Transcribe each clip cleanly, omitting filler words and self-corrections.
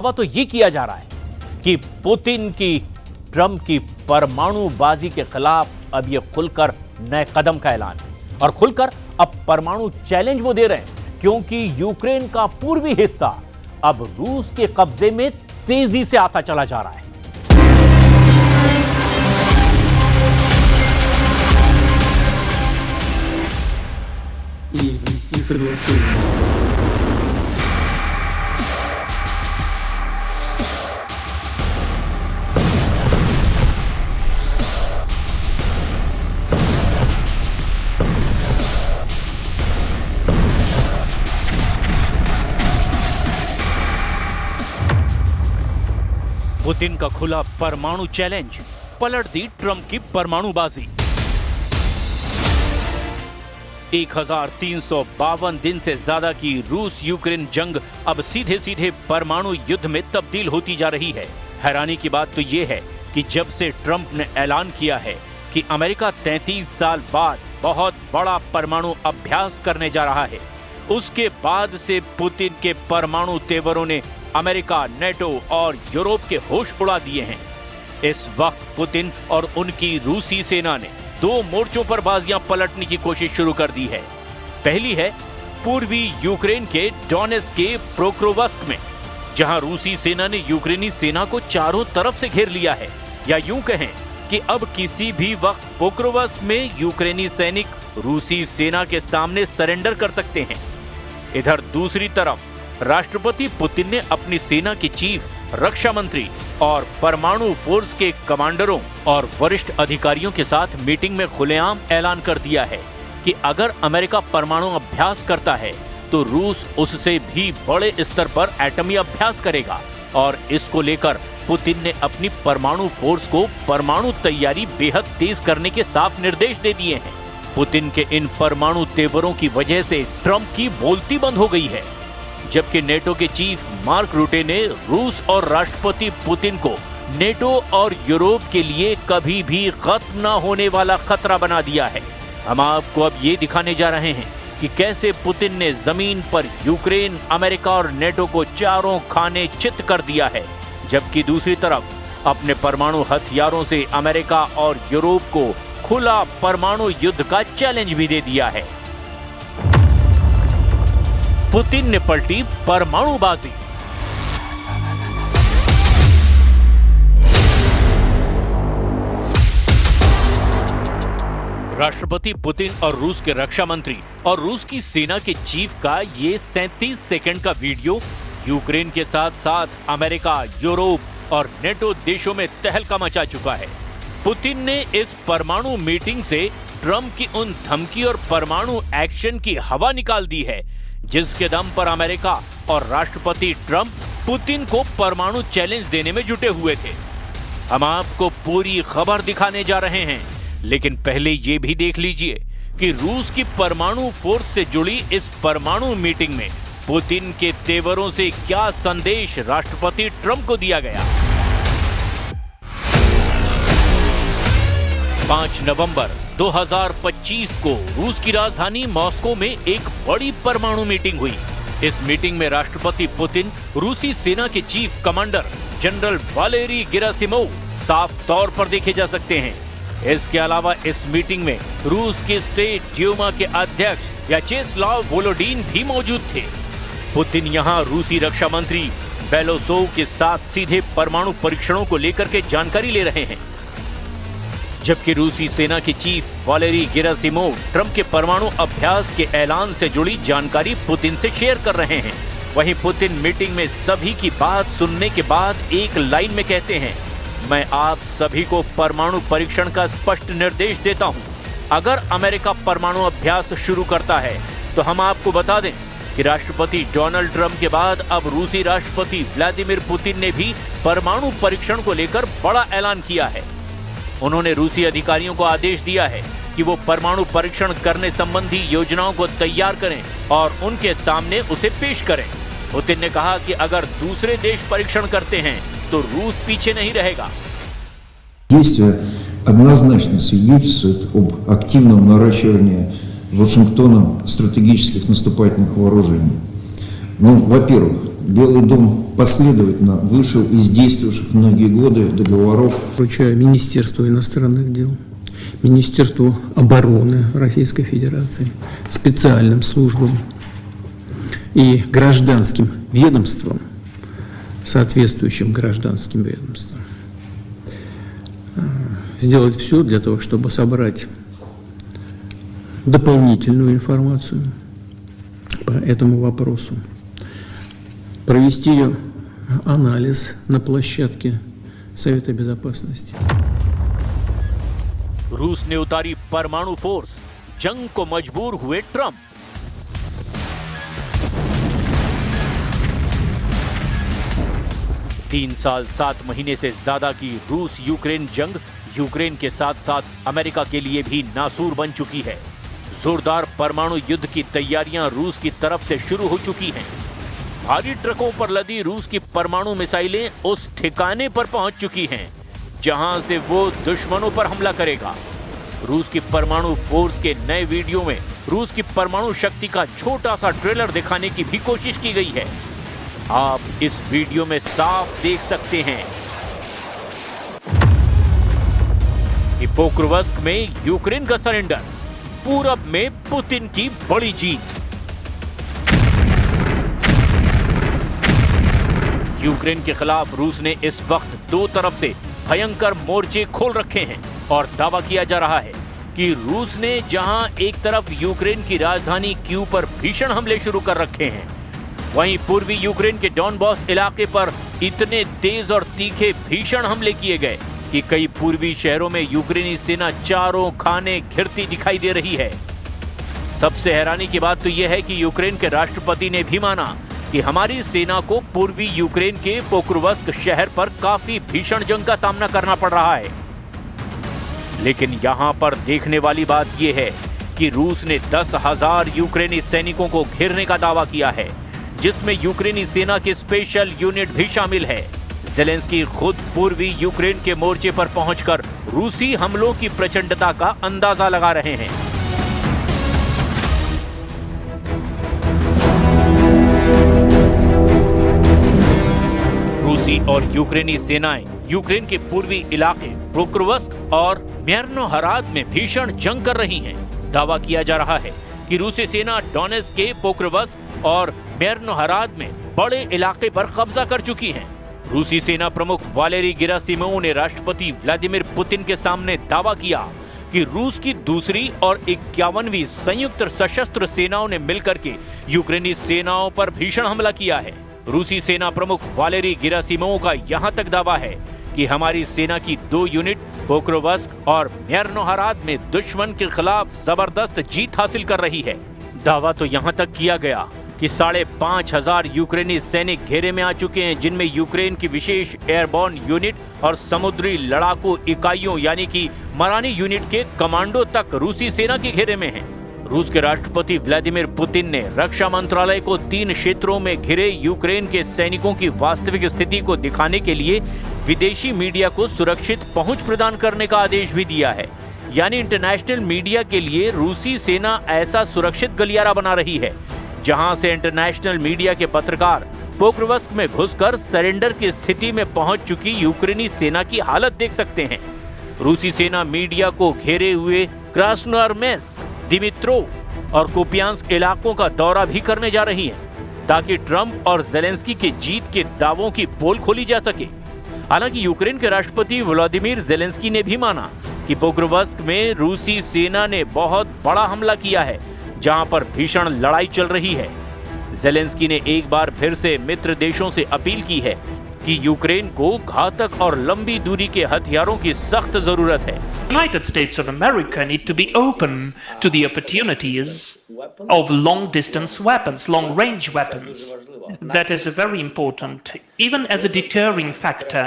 दावा तो ये किया जा रहा है कि पुतिन की ट्रंप की परमाणुबाजी के खिलाफ अब ये खुलकर नए कदम का ऐलान है और खुलकर अब परमाणु चैलेंज वो दे रहे हैं क्योंकि यूक्रेन का पूर्वी हिस्सा अब रूस के कब्जे में तेजी से आता चला जा रहा है। и согласовано. पुतिन का खुला परमाणु चैलेंज, पलट दी ट्रंप की परमाणुबाजी। 1352 दिन से ज्यादा की रूस यूक्रेन जंग अब सीधे सीधे परमाणु युद्ध में तब्दील होती जा रही है। हैरानी की बात तो यह है कि जब से ट्रंप ने ऐलान किया है कि अमेरिका 33 साल बाद बहुत बड़ा परमाणु अभ्यास करने जा रहा है, उसके बाद से पुतिन के परमाणु तेवरों ने अमेरिका, नेटो और यूरोप के होश उड़ा दिए हैं। इस वक्त पुतिन और उनकी रूसी सेना ने दो मोर्चों पर बाजियां पलटने की कोशिश शुरू कर दी है। पहली है पूर्वी यूक्रेन के डोनेट्स्क के पोक्रोवस्क में, जहां रूसी सेना ने यूक्रेनी सेना को चारों तरफ से घेर लिया है, या यूं कहें कि अब किसी भी वक्त पोक्रोवस्क में यूक्रेनी सैनिक रूसी सेना के सामने सरेंडर कर सकते हैं। इधर दूसरी तरफ राष्ट्रपति पुतिन ने अपनी सेना के चीफ, रक्षा मंत्री और परमाणु फोर्स के कमांडरों और वरिष्ठ अधिकारियों के साथ मीटिंग में खुलेआम ऐलान कर दिया है कि अगर अमेरिका परमाणु अभ्यास करता है तो रूस उससे भी बड़े स्तर पर एटमी अभ्यास करेगा, और इसको लेकर पुतिन ने अपनी परमाणु फोर्स को परमाणु तैयारी बेहद तेज करने के साफ निर्देश दे दिए हैं। पुतिन के इन परमाणु तेवरों की वजह से ट्रंप की बोलती बंद हो गई है, जबकि नेटो के चीफ मार्क रूटे ने रूस और राष्ट्रपति पुतिन को नेटो और यूरोप के लिए कभी भी खत्म न होने वाला खतरा बना दिया है। हम आपको अब ये दिखाने जा रहे हैं कि कैसे पुतिन ने जमीन पर यूक्रेन, अमेरिका और नेटो को चारों खाने चित कर दिया है, जबकि दूसरी तरफ अपने परमाणु हथियारों से अमेरिका और यूरोप को खुला परमाणु युद्ध का चैलेंज भी दे दिया है। पुतिन ने पलटी परमाणुबाजी। राष्ट्रपति पुतिन और रूस के रक्षा मंत्री और रूस की सेना के चीफ का ये 37 सेकंड का वीडियो यूक्रेन के साथ साथ अमेरिका, यूरोप और नेटो देशों में तहलका मचा चुका है। पुतिन ने इस परमाणु मीटिंग से ट्रंप की उन धमकी और परमाणु एक्शन की हवा निकाल दी है जिसके दम पर अमेरिका और राष्ट्रपति ट्रंप पुतिन को परमाणु चैलेंज देने में जुटे हुए थे। हम आपको पूरी खबर दिखाने जा रहे हैं, लेकिन पहले ये भी देख लीजिए कि रूस की परमाणु फोर्स से जुड़ी इस परमाणु मीटिंग में पुतिन के तेवरों से क्या संदेश राष्ट्रपति ट्रंप को दिया गया। 5 नवंबर 2025 को रूस की राजधानी मॉस्को में एक बड़ी परमाणु मीटिंग हुई। इस मीटिंग में राष्ट्रपति पुतिन, रूसी सेना के chief commander general Valery Gerasimov साफ तौर पर देखे जा सकते हैं। इसके अलावा इस मीटिंग में रूस के स्टेट ड्यूमा के अध्यक्ष व्याचेस्लाव वोलोडिन भी मौजूद थे। पुतिन यहां रूसी रक्षा मंत्री बेलोसोव के साथ सीधे परमाणु परीक्षणों को लेकर के जानकारी ले रहे हैं, जबकि रूसी सेना के चीफ वालेरी गेरासिमोव ट्रंप के परमाणु अभ्यास के ऐलान से जुड़ी जानकारी पुतिन से शेयर कर रहे हैं। वहीं पुतिन मीटिंग में सभी की बात सुनने के बाद एक लाइन में कहते हैं, मैं आप सभी को परमाणु परीक्षण का स्पष्ट निर्देश देता हूं। अगर अमेरिका परमाणु अभ्यास शुरू करता है तो हम आपको बता दें कि राष्ट्रपति डोनाल्ड ट्रंप के बाद अब रूसी राष्ट्रपति व्लादिमीर पुतिन ने भी परमाणु परीक्षण को लेकर बड़ा ऐलान किया है। उन्होंने रूसी अधिकारियों को आदेश दिया है कि वो परमाणु परीक्षण करने संबंधी योजनाओं को तैयार करें और उनके सामने उसे पेश करें। पुतिन ने कहा कि अगर दूसरे देश परीक्षण करते हैं तो रूस पीछे नहीं रहेगा। Действия однозначно свидетельствуют об активном наращивании Вашингтоном стратегических наступательных вооружений. Ну, во-первых, Белый дом последовательно вышел из действующих многие годы договоров. Поручаю Министерству иностранных дел, Министерству обороны Российской Федерации, специальным службам и гражданским ведомствам, соответствующим гражданским ведомствам, сделать все для того, чтобы собрать дополнительную информацию по этому вопросу, провести ее анализ на площадке Совета Безопасности. रूस ने उतारी परमाणु फोर्स, जंग को मजबूर हुए ट्रंप। तीन साल 7 महीने से ज्यादा की रूस यूक्रेन जंग यूक्रेन के साथ साथ अमेरिका के लिए भी नासूर बन चुकी है। जोरदार परमाणु युद्ध की तैयारियां रूस की तरफ से शुरू हो चुकी हैं। भारी ट्रकों पर लदी रूस की परमाणु मिसाइलें उस ठिकाने पर पहुंच चुकी हैं जहां से वो दुश्मनों पर हमला करेगा। रूस की परमाणु फोर्स के नए वीडियो में रूस की परमाणु शक्ति का छोटा सा ट्रेलर दिखाने की भी कोशिश की गई है। आप इस वीडियो में साफ देख सकते हैं कि पोक्रोवस्क में यूक्रेन का सरेंडर, पूरब में पुतिन की बड़ी जीत। यूक्रेन के खिलाफ रूस ने इस वक्त दो तरफ से भयंकर मोर्चे खोल रखे हैं और दावा किया जा रहा है कि रूस ने जहां एक तरफ यूक्रेन की राजधानी कीव पर भीषण हमले शुरू कर रखे हैं, वहीं पूर्वी यूक्रेन के डॉनबॉस इलाके पर इतने तेज और तीखे भीषण हमले किए गए कि कई पूर्वी शहरों में यूक्रेनी सेना चारों खाने घिरती दिखाई दे रही है। सबसे हैरानी की बात तो यह है कि यूक्रेन के राष्ट्रपति ने भी माना कि हमारी सेना को पूर्वी यूक्रेन के पोक्रोवस्क शहर पर काफी भीषण जंग का सामना करना पड़ रहा है। लेकिन यहां पर देखने वाली बात यह है कि रूस ने 10,000 यूक्रेनी सैनिकों को घेरने का दावा किया है, जिसमें यूक्रेनी सेना की स्पेशल यूनिट भी शामिल है। ज़ेलेंस्की खुद पूर्वी यूक्रेन के मोर्चे पर पहुंचकर रूसी हमलों की प्रचंडता का अंदाजा लगा रहे हैं। रूसी और यूक्रेनी सेनाएं यूक्रेन के पूर्वी इलाके पोक्रोवस्क और म्यर्नोहराद में भीषण जंग कर रही हैं। दावा किया जा रहा है कि रूसी सेना डोनेट्स्क के पोक्रोवस्क और म्यर्नोहराद में बड़े इलाके पर कब्जा कर चुकी है। रूसी सेना प्रमुख वालेरी गेरासिमोव ने राष्ट्रपति व्लादिमीर पुतिन के सामने दावा किया कि रूस की दूसरी और 51वीं संयुक्त सशस्त्र सेनाओं ने मिलकर के यूक्रेनी सेनाओं पर भीषण हमला किया है। रूसी सेना प्रमुख वालेरी गेरासिमोव का यहां तक दावा है कि हमारी सेना की 2 यूनिट पोक्रोवस्क और म्यर्नोहराद में दुश्मन के खिलाफ जबरदस्त जीत हासिल कर रही है। दावा तो यहां तक किया गया कि 5,500 यूक्रेनी सैनिक घेरे में आ चुके हैं, जिनमें यूक्रेन की विशेष एयरबॉर्न यूनिट और समुद्री लड़ाकू इकाइयों यानी कि मरानी यूनिट के कमांडो तक रूसी सेना के घेरे में हैं। रूस के राष्ट्रपति व्लादिमीर पुतिन ने रक्षा मंत्रालय को 3 क्षेत्रों में घिरे यूक्रेन के सैनिकों की वास्तविक स्थिति को दिखाने के लिए विदेशी मीडिया को सुरक्षित पहुंच प्रदान करने का आदेश भी दिया है। यानी इंटरनेशनल मीडिया के लिए रूसी सेना ऐसा सुरक्षित गलियारा बना रही है जहां से इंटरनेशनल मीडिया के पत्रकार पोक्रोवस्क में घुसकर सरेंडर की स्थिति में पहुंच चुकी यूक्रेनी सेना की हालत देख सकते हैं। रूसी सेना मीडिया को घेरे हुए क्रास्नोयार्स्क, दिमित्रोव और कुपियांस्क इलाकों का दौरा भी करने जा रही है ताकि ट्रंप और ज़ेलेंस्की के जीत के दावों की पोल खोली जा सके। हालांकि यूक्रेन के राष्ट्रपति व्लादिमीर ज़ेलेंस्की ने भी माना कि पोक्रोवस्क में रूसी सेना ने बहुत बड़ा हमला किया है, जहां पर भीषण लड़ाई चल रही है। ज़ेलेंस्की ने एक बार फिर से मित्र देशों से अपील की है कि यूक्रेन को घातक और लंबी दूरी के हथियारों की सख्त जरूरत है। United States of America need to be open to the opportunities of long distance weapons, long range weapons. That is very important, even as a deterring factor.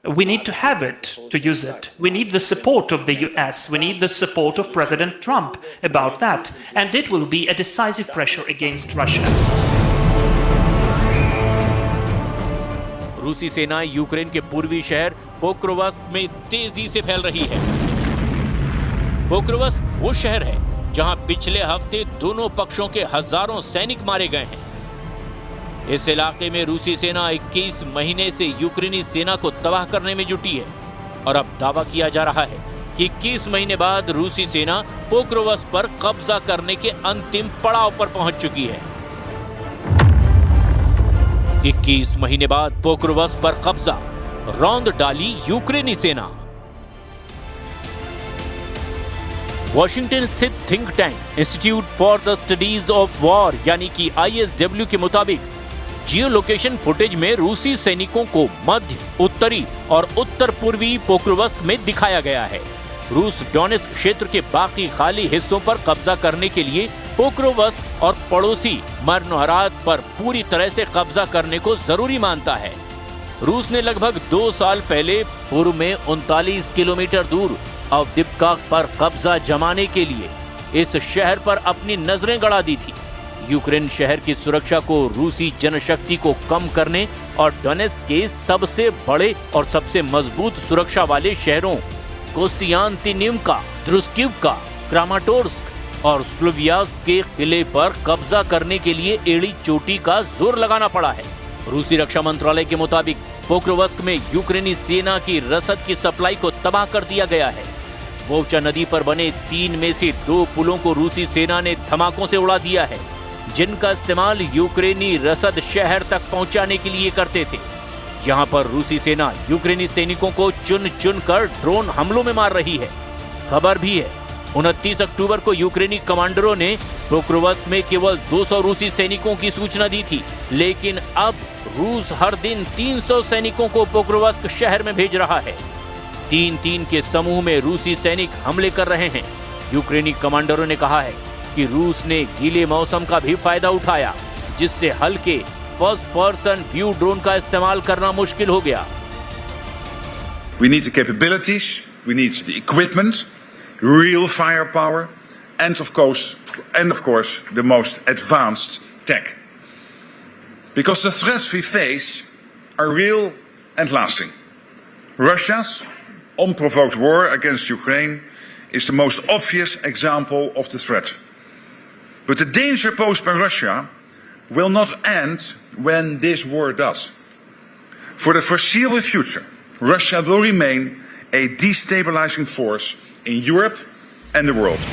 We need to have it to use it. We need the support of the US. We need the support of President Trump about that. And it will be a decisive pressure against Russia. रूसी सेनाएं Ukraine के पूर्वी शहर Pokrovsk में तेजी से फैल रही है। पोक्रोवस्क वो शहर है जहां पिछले हफ्ते दोनों पक्षों के हजारों सैनिक मारे गए हैं। इस इलाके में रूसी सेना 21 महीने से यूक्रेनी सेना को तबाह करने में जुटी है और अब दावा किया जा रहा है कि 21 महीने बाद रूसी सेना पोक्रोवस्क पर कब्जा करने के अंतिम पड़ाव पर पहुंच चुकी है। 21 महीने बाद पोक्रोवस्क पर कब्जा, रौंद डाली यूक्रेनी सेना। वॉशिंगटन स्थित think tank institute for the studies of war यानी कि ISW के मुताबिक जियो लोकेशन फुटेज में रूसी सैनिकों को मध्य, उत्तरी और उत्तर पूर्वी पोक्रोवस्क में दिखाया गया है। रूस डोनेस्क क्षेत्र के बाकी खाली हिस्सों पर कब्जा करने के लिए पोक्रोवस्क और पड़ोसी मरनोहराद पर पूरी तरह से कब्जा करने को जरूरी मानता है। रूस ने लगभग 2 साल पहले पूर्व में 39 किलोमीटर दूर अवदिप्का पर कब्जा जमाने के लिए इस शहर पर अपनी नजरें गड़ा दी थी। यूक्रेन शहर की सुरक्षा को रूसी जनशक्ति को कम करने और डोनेत्स्क के सबसे बड़े और सबसे मजबूत सुरक्षा वाले शहरों कोस्तियांतिनिवका, द्रुस्किवका, क्रामाटोर्स्क और स्लोवियांस्क के किले पर कब्जा करने के लिए एड़ी चोटी का जोर लगाना पड़ा है। रूसी रक्षा मंत्रालय के मुताबिक पोक्रोवस्क में यूक्रेनी सेना की रसद की सप्लाई को तबाह कर दिया गया है। वोवचा नदी पर बने 3 में से 2 पुलों को रूसी सेना ने धमाकों से उड़ा दिया है, जिनका इस्तेमाल यूक्रेनी रसद शहर तक पहुंचाने के लिए करते थे। यहां पर रूसी सेना यूक्रेनी सैनिकों को चुन चुन कर ड्रोन हमलों में मार रही है। खबर भी है 29 अक्टूबर को यूक्रेनी कमांडरों ने पोक्रोवस्क में केवल 200 रूसी सैनिकों की सूचना दी थी, लेकिन अब रूस हर दिन 300 सैनिकों को पोक्रोवस्क शहर में भेज रहा है। 3-3 के समूह में रूसी सैनिक हमले कर रहे हैं। यूक्रेनी कमांडरों ने कहा है कि रूस ने गीले मौसम का भी फायदा उठाया, जिससे हल्के फर्स्ट पर्सन व्यू ड्रोन का इस्तेमाल करना मुश्किल हो गया। We need the capabilities, we need the equipment, real firepower, and of course, the most advanced tech. Because the threats we face are real and lasting. Russia's unprovoked war against Ukraine is the most obvious example of the threat. But the danger posed by Russia will not end when this war does. For the foreseeable future, Russia will remain a destabilizing force in Europe and the world.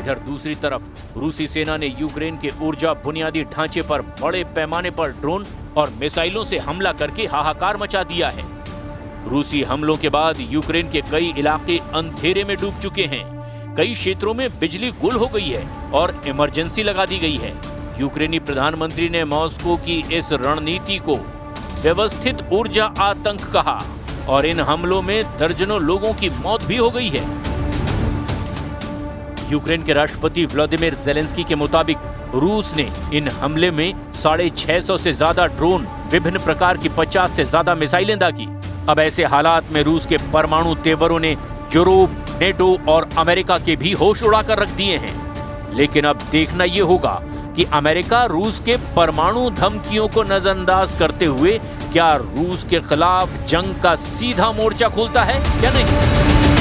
इधर दूसरी तरफ रूसी सेना ने Ukraine के ऊर्जा बुनियादी ढांचे पर बड़े पैमाने पर ड्रोन और मिसाइलों से हमला करके हाहाकार मचा दिया है। रूसी हमलों के बाद यूक्रेन के कई इलाके अंधेरे में डूब चुके हैं। कई क्षेत्रों में बिजली गुल हो गई है और इमरजेंसी लगा दी गई है। यूक्रेनी प्रधानमंत्री ने मॉस्को की इस रणनीति को व्यवस्थित ऊर्जा आतंक कहा और इन हमलों में दर्जनों लोगों की मौत भी हो गई है। यूक्रेन के राष्ट्रपति व्लादिमीर ज़ेलेंस्की के मुताबिक रूस ने इन हमले में 650 से ज्यादा ड्रोन, विभिन्न प्रकार की 50 से ज्यादा मिसाइलें दागी। अब ऐसे हालात में रूस के परमाणु तेवरों ने यूरोप, नेटो और अमेरिका के भी होश उड़ाकर रख दिए हैं। लेकिन अब देखना यह होगा कि अमेरिका रूस के परमाणु धमकियों को नजरअंदाज करते हुए क्या रूस के खिलाफ जंग का सीधा मोर्चा खोलता है या नहीं।